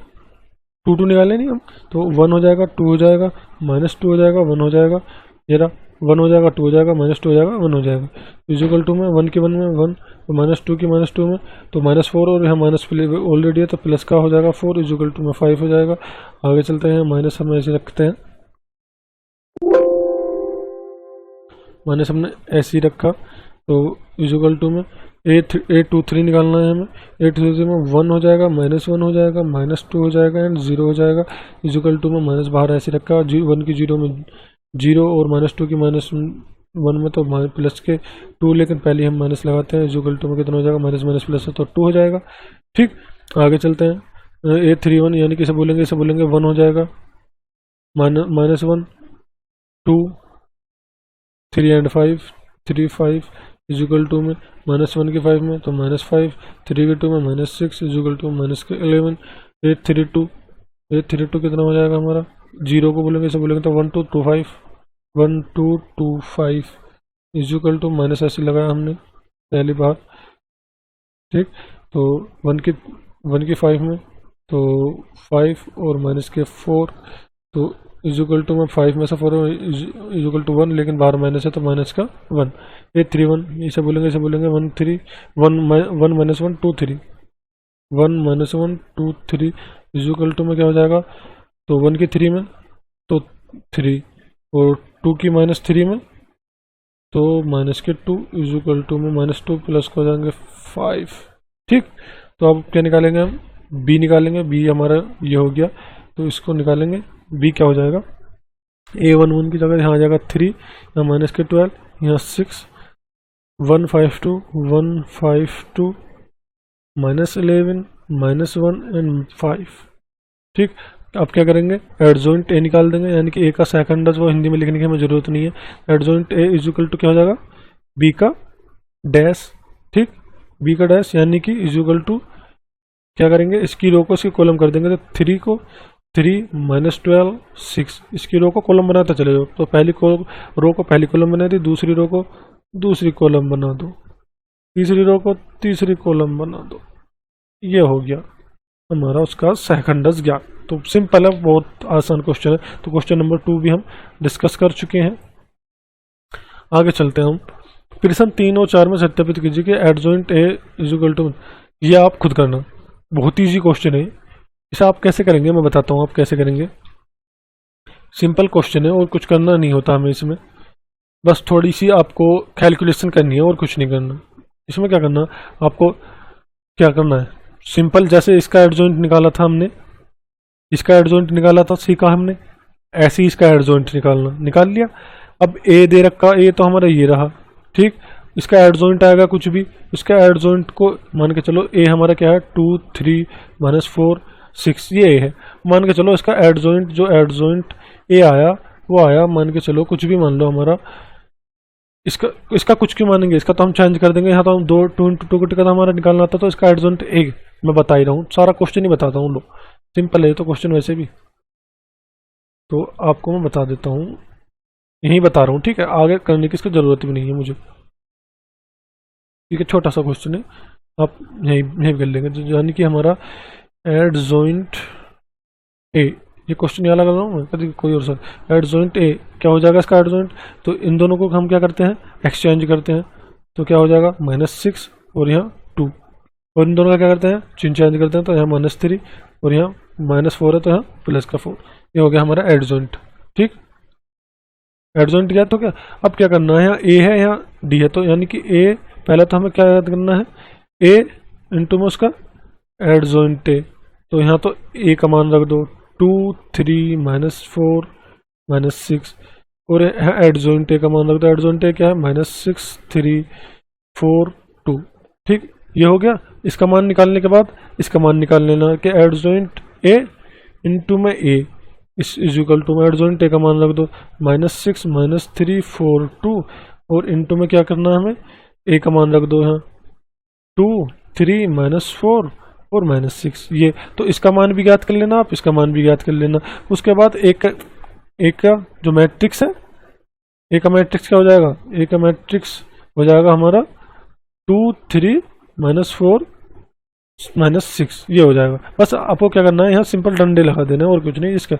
2 निकाले नहीं हम, तो 1 हो जाएगा, 2 हो जाएगा, -2 हो जाएगा, 1 हो जाएगा। ये रहा 1 हो जाएगा, 2 हो जाएगा, -2 हो जाएगा, 1 हो जाएगा। इक्वल टू में 1 की 1 में 1, तो -2 की -2 में तो -4, और यहाँ माइनस ऑलरेडी है तो प्लस का हो जाएगा 4, इक्वल टू में 5 हो जाएगा। आगे चलते हैं, माइनस हम ऐसे रखते हैं, माइनस हमने ऐसे ही रखा। तो इक्वल टू में A23 निकालना है हमें। A23 में 1 हो जाएगा, -1 हो जाएगा, -2 हो जाएगा एंड 0 हो जाएगा। इक्वल टू में माइनस बाहर ऐसे रखा, 1 की 0 में 0 और -2 की -1 में तो प्लस के 2, लेकिन पहले हम माइनस लगाते हैं। इक्वल टू में कितना हो जाएगा, माइनस माइनस प्लस है तो 2 हो जाएगा। ठीक, आगे चलते हैं। A31 यानी कि इसे बोलेंगे 1 हो जाएगा, -1 2 3 एंड 5 3 5 इक्वल टू में -1 की 5 में तो -5, 3 की 2 में -6 इक्वल टू -11। 832 कितना हो जाएगा हमारा, 0 को बोलेंगे इसे बोलेंगे तो 1 2 2 5 1 2 2 5 इक्वल टू माइनस ऐसे लगाया हमने पहली बार। ठीक, तो 1 की 5 में तो 5 और माइनस के 4, तो इक्वल टू में 5 में से 4 इक्वल टू 1, लेकिन बाहर माइनस है तो माइनस का 1। 831 इसे बोलेंगे 1 3 1 -1 2 3 1 -1 2 3 इक्वल टू में क्या हो जाएगा, तो 1 की 3 में तो 3 और 2 की -3 में तो माइनस के 2 इक्वल टू में -2 प्लस को हो जाएंगे 5। ठीक, तो अब क्या निकालेंगे हम, b निकालेंगे। b हमारा ये हो गया, तो इसको निकालेंगे। b क्या हो जाएगा, A11 की जगह यहाँ आ जाएगा 3, यहाँ माइनस के 12, यहाँ 6 152 -11 -1 एंड 5। ठीक, अब क्या करेंगे, एडजॉइंट ए निकाल देंगे, यानी कि ए का सेकंड वो हिंदी में लिखने की हमें जरूरत नहीं है। एडजॉइंट ए इक्वल टू क्या हो जाएगा, बी का डैश। ठीक, बी का डैश यानी कि इक्वल टू क्या करेंगे, इसकी रो को इसकी कॉलम कर देंगे। तो 3 को 3 -12 6, इसकी रो को कॉलम बनाते चले जाओ। तो रो को पहली कॉलम बना दी, दूसरी रो को दूसरी कॉलम बना दो, तीसरी रो को तीसरी कॉलम बना दो। ये हो गया हमारा उसका सेकंडस ज्ञात। तो सिंपल है, बहुत आसान क्वेश्चन है। तो क्वेश्चन नंबर 2 भी हम डिस्कस कर चुके हैं। आगे चलते हैं हम। प्रश्न 3 और 4 में सत्यापित कीजिए कि एडजॉइंट ए इक्वल टू, ये आप खुद करना, बहुत ईजी क्वेश्चन है। इसे आप कैसे करेंगे मैं बताता हूँ आप कैसे करेंगे। सिंपल क्वेश्चन है और कुछ करना नहीं होता हमें इसमें, बस थोड़ी सी आपको कैलकुलेशन करनी है और कुछ नहीं करना। इसमें क्या करना, आपको क्या करना है, सिंपल जैसे इसका एडजॉइंट निकाला था हमने, इसका एडजॉइंट निकाला था, सीखा हमने, ऐसे ही इसका एडजॉइंट निकाल लिया। अब ए दे रखा, ए तो हमारा ये रहा। ठीक, इसका एडजॉइंट आएगा कुछ भी, इसका एडजॉइंट को मान के चलो, ए हमारा क्या है 2 3 -4 6 ये ए है। मान के चलो इसका एडजॉइंट जो एडजॉइंट ए आया वो आया, मान के चलो कुछ भी मान लो हमारा, इसका कुछ क्यों मानेंगे, इसका तो हम चेंज कर देंगे। यहाँ तो हम 2 into 2 का टिकट हमारा निकालना था, तो इसका एडजॉइंट ए मैं बता ही रहा हूँ, सारा क्वेश्चन ही बताता हूँ। लो सिंपल है तो क्वेश्चन वैसे भी, तो आपको मैं बता देता हूँ, यही बता रहा हूँ, ठीक है, आगे करने की इसकी जरूरत भी नहीं है मुझे, ठीक है। छोटा सा क्वेश्चन है, आप यही कर लेंगे, यानी कि हमारा एडजॉइंट ए, ये क्वेश्चन यहाँ लगा रहा हूँ मैं, कोई और सर एडजॉइंट ए क्या हो जाएगा इसका एडजॉइंट, तो इन दोनों को हम क्या करते हैं एक्सचेंज करते हैं, तो क्या हो जाएगा -6 और यहाँ 2, और इन दोनों का क्या करते हैं चेंज करते हैं, तो यहाँ -3 और यहाँ -4 है, तो यहाँ +4, ये हो गया हमारा एडजॉइंट, ठीक। एडजॉइंट क्या तो क्या, अब क्या करना है, यहाँ ए है यहाँ डी है, तो यानी कि ए पहले तो हमें क्या याद करना है, ए इंटू में उसका एडजॉइंट ए, तो यहाँ तो ए का मान रख दो 2 3 -4 -6, और यहाँ एडजॉइंट ए का मान रख दो, एडजॉइंट ए क्या है -6 3 4 2, ठीक। ये हो गया। इसका मान निकालने के बाद इसका मान निकाल लेना कि एडजॉइंट ए इंटू में ए इज इक्वल टू में एडजॉइंट ए का मान रख दो -6 -3 4 2, और इंटू में क्या करना है हमें ए का मान रख दो यहाँ 2 3 -4 और -6, ये तो इसका मान भी ज्ञात कर लेना आप, इसका मान भी ज्ञात कर लेना। उसके बाद एक का जो मैट्रिक्स है, ए का मैट्रिक्स क्या हो जाएगा, ए का मैट्रिक्स हो जाएगा हमारा 2 3 -4 -6, ये हो जाएगा। बस आपको क्या करना है यहाँ सिंपल डंडे लगा देना है और कुछ नहीं इसका,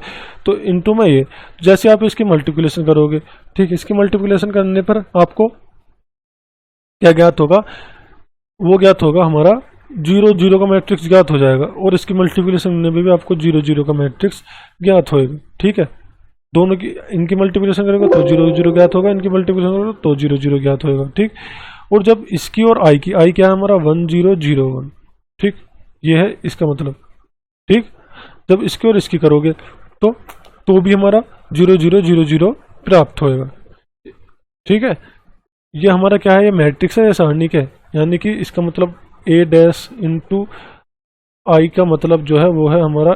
तो इनटू में ये जैसे आप इसकी मल्टीप्लिकेशन करोगे, ठीक, इसकी मल्टीप्लिकेशन करने पर आपको क्या ज्ञात होगा, वो ज्ञात होगा हमारा 0 0 का मैट्रिक्स ज्ञात हो जाएगा, और इसकी मल्टीप्लिकेशन में भी आपको 0 0 का मैट्रिक्स ज्ञात होएगा, ठीक है। दोनों की इनकी मल्टीप्लिकेशन करेगा तो 0 0 ज्ञात होगा, इनकी मल्टीप्लिकेशन करेगा तो 0 0 ज्ञात होगा, ठीक। और जब इसकी और आई की, आई क्या है हमारा 1 0 0 1, ठीक, ये है इसका मतलब, ठीक। जब इसकी और इसकी करोगे तो भी हमारा 0 0 0 0 प्राप्त होएगा, ठीक है। ये हमारा क्या है, ये मैट्रिक्स है, ये सारणिक है, यानी कि इसका मतलब a डैश इंटू आई का मतलब जो है वो है हमारा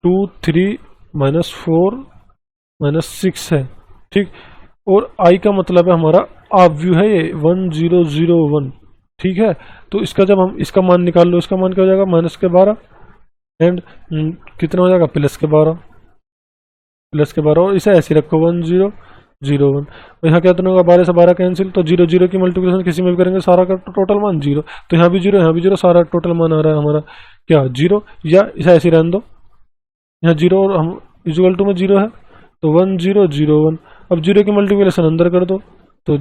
2 3 -4 -6 है, ठीक। और i का मतलब है हमारा आव्यू है, ये 1 0 0 1, ठीक है। तो इसका जब हम इसका मान निकाल लो, इसका मान क्या हो जाएगा -12 एंड कितना हो जाएगा +12 और इसे ऐसे रखो 1 0 0 1, और यहाँ क्या होगा 12 से 12 कैंसिल, तो 0 0 की मल्टीप्लिकेशन किसी में भी करेंगे सारा का टोटल मान 0, तो यहाँ भी 0 यहाँ भी 0, सारा टोटल मान आ रहा है हमारा क्या 0, या इसे ऐसे रहने दो, यहाँ 0 और हम इक्वल टू में 0 है, तो 1 0 0 1, अब 0 की मल्टीप्लिकेशन अंदर कर दो, तो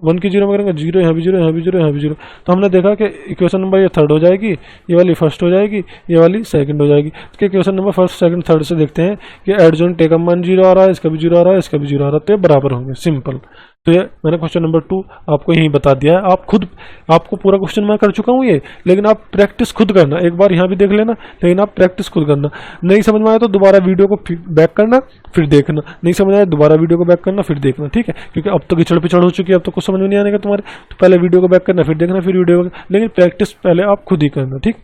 1 की 0 में करेंगे 0, यहाँ भी 0 यहाँ भी 0 यहाँ भी 0, तो हमने देखा कि इक्वेशन नंबर ये थर्ड हो जाएगी, ये वाली फर्स्ट हो जाएगी, ये वाली सेकंड हो जाएगी। तो equation number first second third से देखते हैं कि एडजॉइंट ए का मान 0 आ रहा है, इसका भी 0 आ रहा है, इसका भी 0 आ रहा है, तो ये बराबर होंगे, सिंपल। तो ये मैंने क्वेश्चन नंबर 2 आपको यही बता दिया है। आप खुद, आपको पूरा क्वेश्चन मैं कर चुका हूँ ये, लेकिन आप प्रैक्टिस खुद करना, एक बार यहाँ भी देख लेना, लेकिन आप प्रैक्टिस खुद करना। नहीं समझ में आया तो दोबारा वीडियो को बैक करना फिर देखना, नहीं समझ आया दोबारा वीडियो को बैक करना फिर देखना, ठीक है। क्योंकि अब तो किचड़ पिछड़ हो चुकी है, अब तो कुछ समझ में नहीं आने का तुम्हारे, तो पहले वीडियो को बैक करना फिर देखना, फिर वीडियो, लेकिन प्रैक्टिस पहले आप खुद ही करना, ठीक।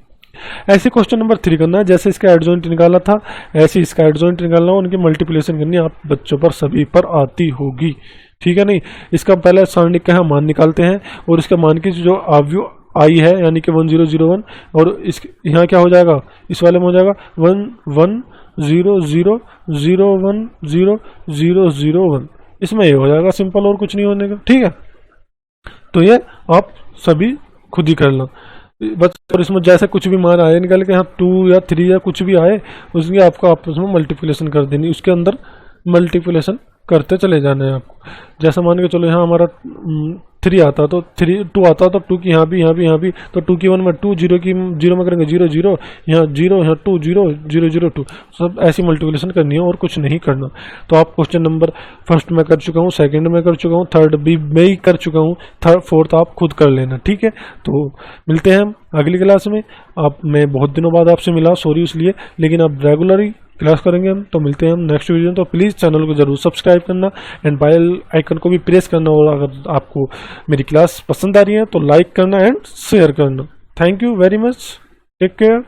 ऐसे क्वेश्चन नंबर 3 करना है, जैसे इसका एडजॉइंट निकाला था ऐसे इसका एडजॉइंट निकालना, उनकी मल्टीप्लिकेशन करनी आप बच्चों पर सभी पर आती होगी, ठीक है। नहीं, इसका पहले सारणिक का मान निकालते हैं, और इसका मान की जो आव्यू आई है यानी कि 1 0 0 1, और इस यहाँ क्या हो जाएगा, इस वाले में हो जाएगा 1 1 0 0 0 1 0 0 0 1, इसमें ये हो जाएगा सिंपल, और कुछ नहीं होने का, ठीक है। तो ये आप सभी खुद ही करना बस, और इसमें जैसे कुछ भी मान आए निकाल के, यहाँ 2 या 3 या कुछ भी आए, उसकी आपको आपस में मल्टीप्लिकेशन कर देनी, उसके अंदर मल्टीप्लिकेशन करते चले जाना है आपको। जैसे मान के चलो यहाँ हमारा 3 आता तो 2 आता तो 2 की यहाँ भी यहाँ भी यहाँ भी, तो 2 की 1 में 2, 0 की 0 में करेंगे 0 0, यहाँ 0 यहाँ 2 0 0 0 2, सब ऐसी मल्टीप्लिकेशन करनी है और कुछ नहीं करना। तो आप क्वेश्चन नंबर फर्स्ट में कर चुका हूँ, सेकंड में कर चुका हूँ, थर्ड भी मैं ही कर चुका हूँ, थर्ड फोर्थ आप खुद कर लेना, ठीक है। तो मिलते हैं हम अगली क्लास में। मैं बहुत दिनों बाद आपसे मिला, सॉरी इसलिए, लेकिन अब रेगुलरली क्लास करेंगे हम, तो मिलते हैं हम नेक्स्ट वीडियो में। तो प्लीज़ चैनल को जरूर सब्सक्राइब करना एंड बेल आइकन को भी प्रेस करना, और अगर आपको मेरी क्लास पसंद आ रही है तो लाइक करना एंड शेयर करना। Thank you very much, take care.